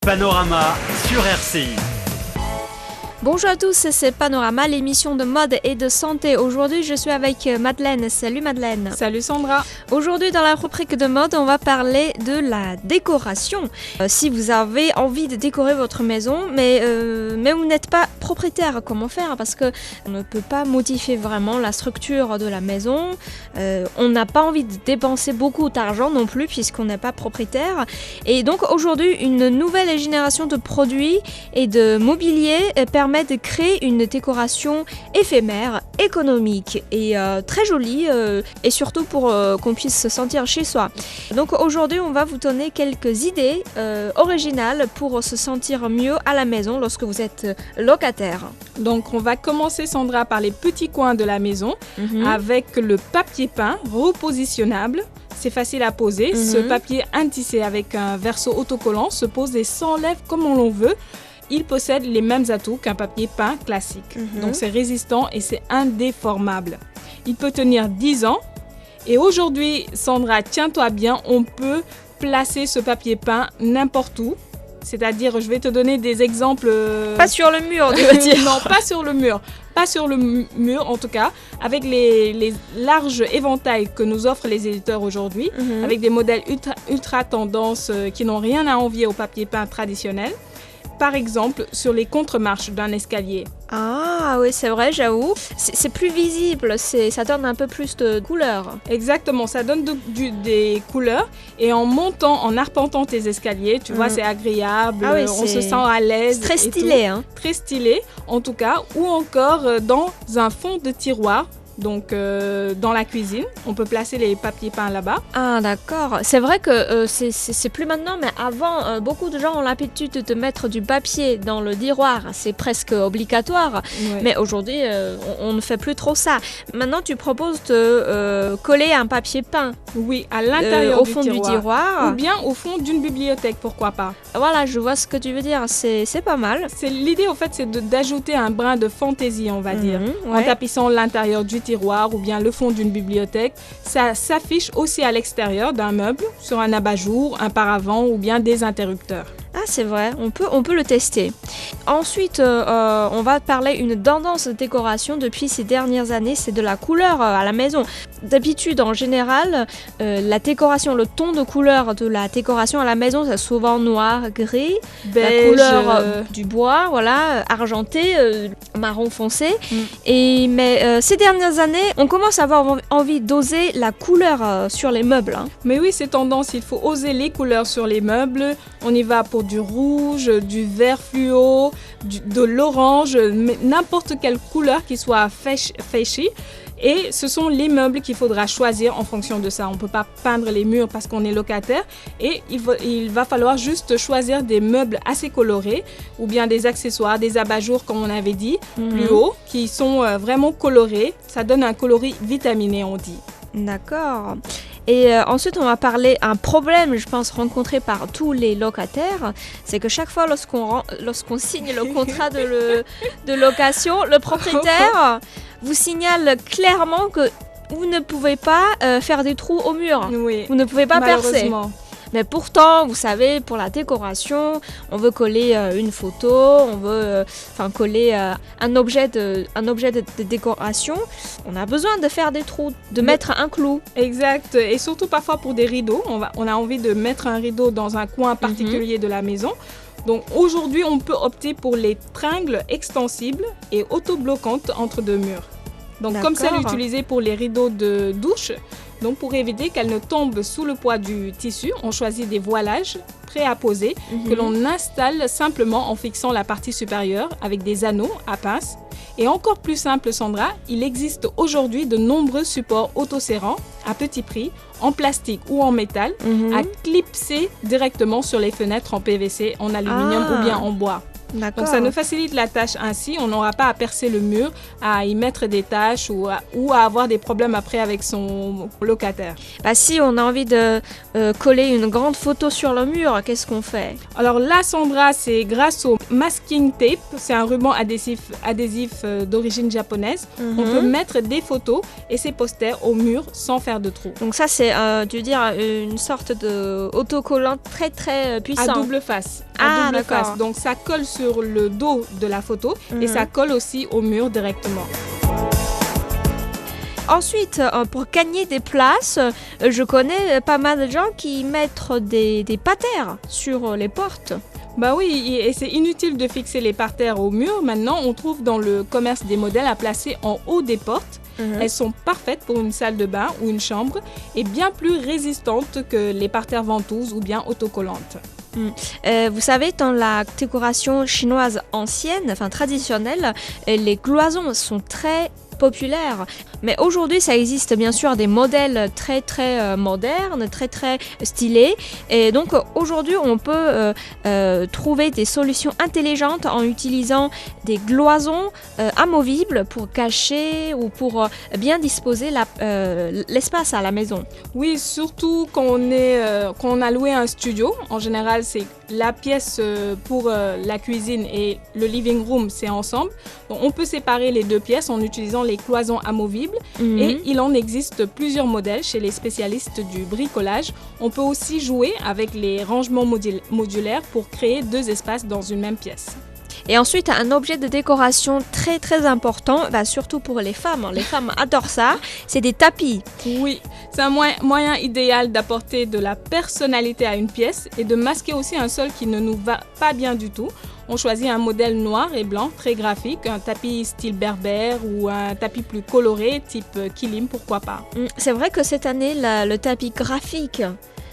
Panorama sur RCI. Bonjour à tous, c'est Panorama, l'émission de mode et de santé. Aujourd'hui, je suis avec Madeleine. Salut Madeleine. Salut Sandra. Aujourd'hui, dans la rubrique de mode, on va parler de la décoration. Si vous avez envie de décorer votre maison, mais vous n'êtes pas propriétaire, comment faire? Parce que on ne peut pas modifier vraiment la structure de la maison. On n'a pas envie de dépenser beaucoup d'argent non plus, puisqu'on n'est pas propriétaire. Et donc aujourd'hui, une nouvelle génération de produits et de mobilier permet de créer une décoration éphémère, économique et très jolie et surtout pour qu'on puisse se sentir chez soi. Donc aujourd'hui on va vous donner quelques idées originales pour se sentir mieux à la maison lorsque vous êtes locataire. Donc on va commencer Sandra par les petits coins de la maison avec le papier peint repositionnable. C'est facile à poser. Ce papier intissé avec un verso autocollant se pose et s'enlève comme on l'on veut. Il possède les mêmes atouts qu'un papier peint classique. Donc c'est résistant et c'est indéformable. Il peut tenir 10 ans. Et aujourd'hui, Sandra, tiens-toi bien, on peut placer ce papier peint n'importe où. C'est-à-dire, je vais te donner des exemples... Pas sur le mur, tu veux dire. Non, pas sur le mur. Pas sur le mur, en tout cas, avec les larges éventails que nous offrent les éditeurs aujourd'hui, avec des modèles ultra tendance qui n'ont rien à envier au papier peint traditionnel. Par exemple, sur les contre-marches d'un escalier. Ah oui, c'est vrai, j'avoue. C'est plus visible, ça donne un peu plus de couleurs. Exactement, ça donne des couleurs. Et en montant, en arpentant tes escaliers, tu vois, c'est agréable, ah oui, on se sent à l'aise. Très stylé, hein. Très stylé, en tout cas. Ou encore dans un fond de tiroir. Donc, dans la cuisine, on peut placer les papiers peints là-bas. Ah, d'accord. C'est vrai que c'est plus maintenant, mais avant, beaucoup de gens ont l'habitude de mettre du papier dans le tiroir. C'est presque obligatoire. Ouais. Mais aujourd'hui, on ne fait plus trop ça. Maintenant, tu proposes de coller un papier peint. Oui, à l'intérieur au fond du tiroir. Ou bien au fond d'une bibliothèque, pourquoi pas. Voilà, je vois ce que tu veux dire. C'est pas mal. L'idée, en fait, c'est d'ajouter un brin de fantaisie, on va dire, en tapissant l'intérieur du tiroir ou bien le fond d'une bibliothèque. Ça s'affiche aussi à l'extérieur d'un meuble, sur un abat-jour, un paravent ou bien des interrupteurs. Ah, c'est vrai, on peut le tester. Ensuite, on va parler une tendance de décoration depuis ces dernières années, c'est de la couleur à la maison. D'habitude, en général, la décoration, le ton de couleur de la décoration à la maison, c'est souvent noir, gris, beige, la couleur du bois, voilà, argenté, marron foncé. Mais ces dernières années, on commence à avoir envie d'oser la couleur sur les meubles. Hein. Mais oui, c'est tendance, il faut oser les couleurs sur les meubles. On y va pour du rouge, du vert fluo, de l'orange, n'importe quelle couleur qui soit fashy. Et ce sont les meubles qu'il faudra choisir en fonction de ça. On ne peut pas peindre les murs parce qu'on est locataire. Et il va falloir juste choisir des meubles assez colorés ou bien des accessoires, des abat-jours comme on avait dit plus haut, qui sont vraiment colorés. Ça donne un coloris vitaminé, on dit. D'accord. Et ensuite, on va parler d'un problème, je pense, rencontré par tous les locataires. C'est que chaque fois, lorsqu'on signe le contrat de location, le propriétaire vous signale clairement que vous ne pouvez pas faire des trous au mur. Oui, vous ne pouvez pas percer. Mais pourtant, vous savez, pour la décoration, on veut coller une photo, on veut coller un objet de décoration. On a besoin de faire des trous, de mettre un clou. Exact. Et surtout parfois pour des rideaux. On a envie de mettre un rideau dans un coin particulier de la maison. Donc aujourd'hui, on peut opter pour les tringles extensibles et autobloquantes entre deux murs. Donc comme celle utilisée pour les rideaux de douche. Donc pour éviter qu'elles ne tombent sous le poids du tissu, on choisit des voilages prêts à poser que l'on installe simplement en fixant la partie supérieure avec des anneaux à pince. Et encore plus simple, Sandra, il existe aujourd'hui de nombreux supports autoserrants à petit prix, en plastique ou en métal, à clipser directement sur les fenêtres en PVC, en aluminium ou bien en bois. D'accord. Donc ça nous facilite la tâche ainsi, on n'aura pas à percer le mur, à y mettre des taches ou à avoir des problèmes après avec son locataire. Bah si on a envie de coller une grande photo sur le mur, qu'est-ce qu'on fait? Alors là Sandra, c'est grâce au masking tape, c'est un ruban adhésif d'origine japonaise. On peut mettre des photos et ses posters au mur sans faire de trous. Donc ça c'est tu veux dire une sorte de autocollant très très puissant. À double face. à double d'accord. face. Donc ça colle sur le dos de la photo et ça colle aussi au mur directement. Ensuite, pour gagner des places, je connais pas mal de gens qui mettent des parterres sur les portes. Bah oui, et c'est inutile de fixer les parterres au mur. Maintenant, on trouve dans le commerce des modèles à placer en haut des portes. Elles sont parfaites pour une salle de bain ou une chambre et bien plus résistantes que les parterres ventouses ou bien autocollantes. Vous savez, dans la décoration chinoise ancienne, enfin traditionnelle, les cloisons sont très populaires. Mais aujourd'hui, ça existe bien sûr des modèles très très modernes, très très stylés. Et donc aujourd'hui, on peut trouver des solutions intelligentes en utilisant des cloisons amovibles pour cacher ou pour bien disposer l'espace à la maison. Oui, surtout quand on a loué un studio. En général, c'est la pièce pour la cuisine et le living room, c'est ensemble. Donc, on peut séparer les deux pièces en utilisant les cloisons amovibles. Et il en existe plusieurs modèles chez les spécialistes du bricolage. On peut aussi jouer avec les rangements modulaires pour créer deux espaces dans une même pièce. Et ensuite, un objet de décoration très très important, surtout pour les femmes. Les femmes adorent ça, c'est des tapis. Oui, c'est un moyen idéal d'apporter de la personnalité à une pièce et de masquer aussi un sol qui ne nous va pas bien du tout. On choisit un modèle noir et blanc, très graphique, un tapis style berbère ou un tapis plus coloré, type kilim, pourquoi pas. C'est vrai que cette année, le tapis graphique,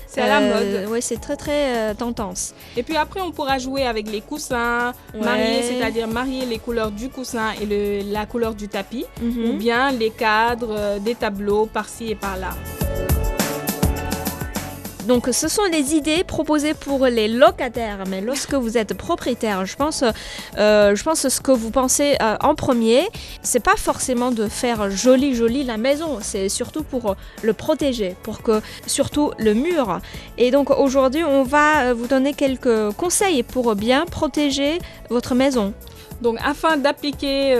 c'est à la mode. Oui, c'est très très tendance. Et puis après, on pourra jouer avec les coussins, c'est-à-dire marier les couleurs du coussin et la couleur du tapis, ou bien les cadres, des tableaux par-ci et par-là. Donc ce sont les idées proposées pour les locataires, mais lorsque vous êtes propriétaire, je pense ce que vous pensez en premier, c'est pas forcément de faire joli la maison, c'est surtout pour le protéger, pour que surtout le mur. Et donc aujourd'hui, on va vous donner quelques conseils pour bien protéger votre maison. Donc afin d'appliquer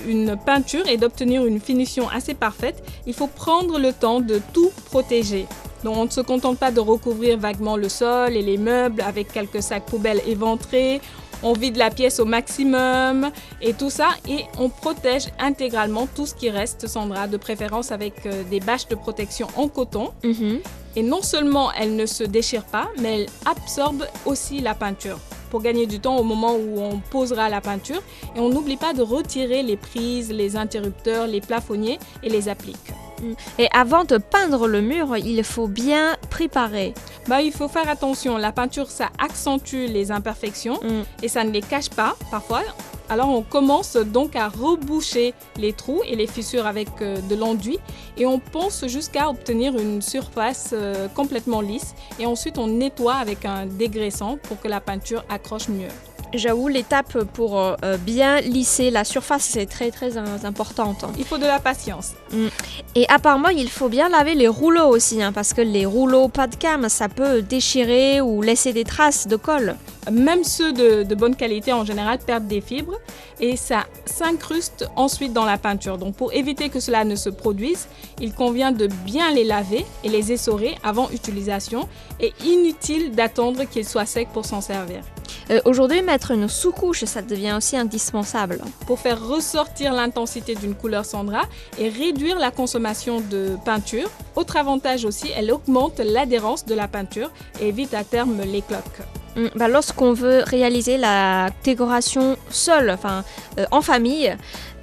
une peinture et d'obtenir une finition assez parfaite, il faut prendre le temps de tout protéger. Donc on ne se contente pas de recouvrir vaguement le sol et les meubles avec quelques sacs poubelles éventrés. On vide la pièce au maximum et tout ça et on protège intégralement tout ce qui reste, Sandra, de préférence avec des bâches de protection en coton. Et non seulement elle ne se déchire pas, mais elle absorbe aussi la peinture pour gagner du temps au moment où on posera la peinture. Et on n'oublie pas de retirer les prises, les interrupteurs, les plafonniers et les appliques. Et avant de peindre le mur, il faut bien préparer. Il faut faire attention, la peinture ça accentue les imperfections et ça ne les cache pas parfois. Alors on commence donc à reboucher les trous et les fissures avec de l'enduit et on ponce jusqu'à obtenir une surface complètement lisse et ensuite on nettoie avec un dégraissant pour que la peinture accroche mieux. J'avoue, l'étape pour bien lisser la surface, c'est très très importante. Il faut de la patience. Et apparemment, il faut bien laver les rouleaux aussi, parce que les rouleaux pas de cam, ça peut déchirer ou laisser des traces de colle. Même ceux de bonne qualité en général perdent des fibres et ça s'incruste ensuite dans la peinture. Donc pour éviter que cela ne se produise, il convient de bien les laver et les essorer avant utilisation et inutile d'attendre qu'ils soient secs pour s'en servir. Aujourd'hui, mettre une sous-couche, ça devient aussi indispensable. Pour faire ressortir l'intensité d'une couleur, Sandra, et réduire la consommation de peinture. Autre avantage aussi, elle augmente l'adhérence de la peinture et évite à terme les cloques. Lorsqu'on veut réaliser la décoration seule, en famille,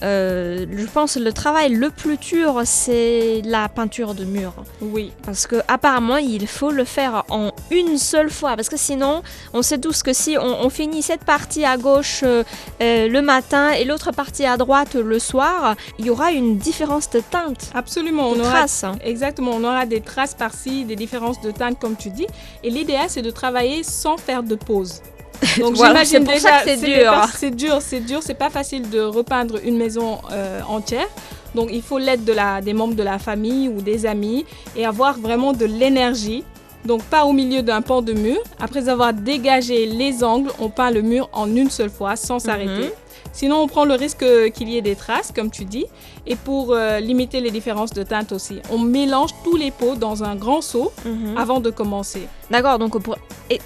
je pense que le travail le plus dur, c'est la peinture de mur. Oui. Parce que apparemment, il faut le faire en une seule fois. Parce que sinon, on sait tous que si on finit cette partie à gauche le matin et l'autre partie à droite le soir, il y aura une différence de teinte. Absolument. Exactement. On aura des traces par-ci, des différences de teinte comme tu dis. Et l'idéal, c'est de travailler sans faire de pause. Donc voilà, j'imagine déjà que c'est dur. C'est dur, c'est pas facile de repeindre une maison entière. Donc il faut l'aide des membres de la famille ou des amis et avoir vraiment de l'énergie. Donc pas au milieu d'un pan de mur. Après avoir dégagé les angles, on peint le mur en une seule fois sans s'arrêter. Sinon, on prend le risque qu'il y ait des traces, comme tu dis. Et pour limiter les différences de teinte aussi, on mélange tous les pots dans un grand seau avant de commencer. D'accord, donc pour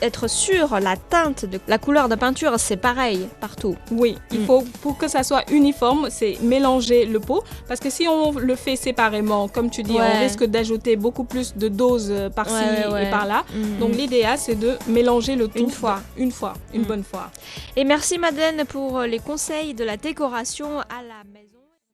être sûr, la teinte, la couleur de peinture, c'est pareil partout. Oui, il faut, pour que ça soit uniforme, c'est mélanger le pot. Parce que si on le fait séparément, comme tu dis, on risque d'ajouter beaucoup plus de doses par-ci et par-là. Donc l'idéal, c'est de mélanger le tout une bonne fois. Et merci Madeleine pour les conseils de la décoration à la maison.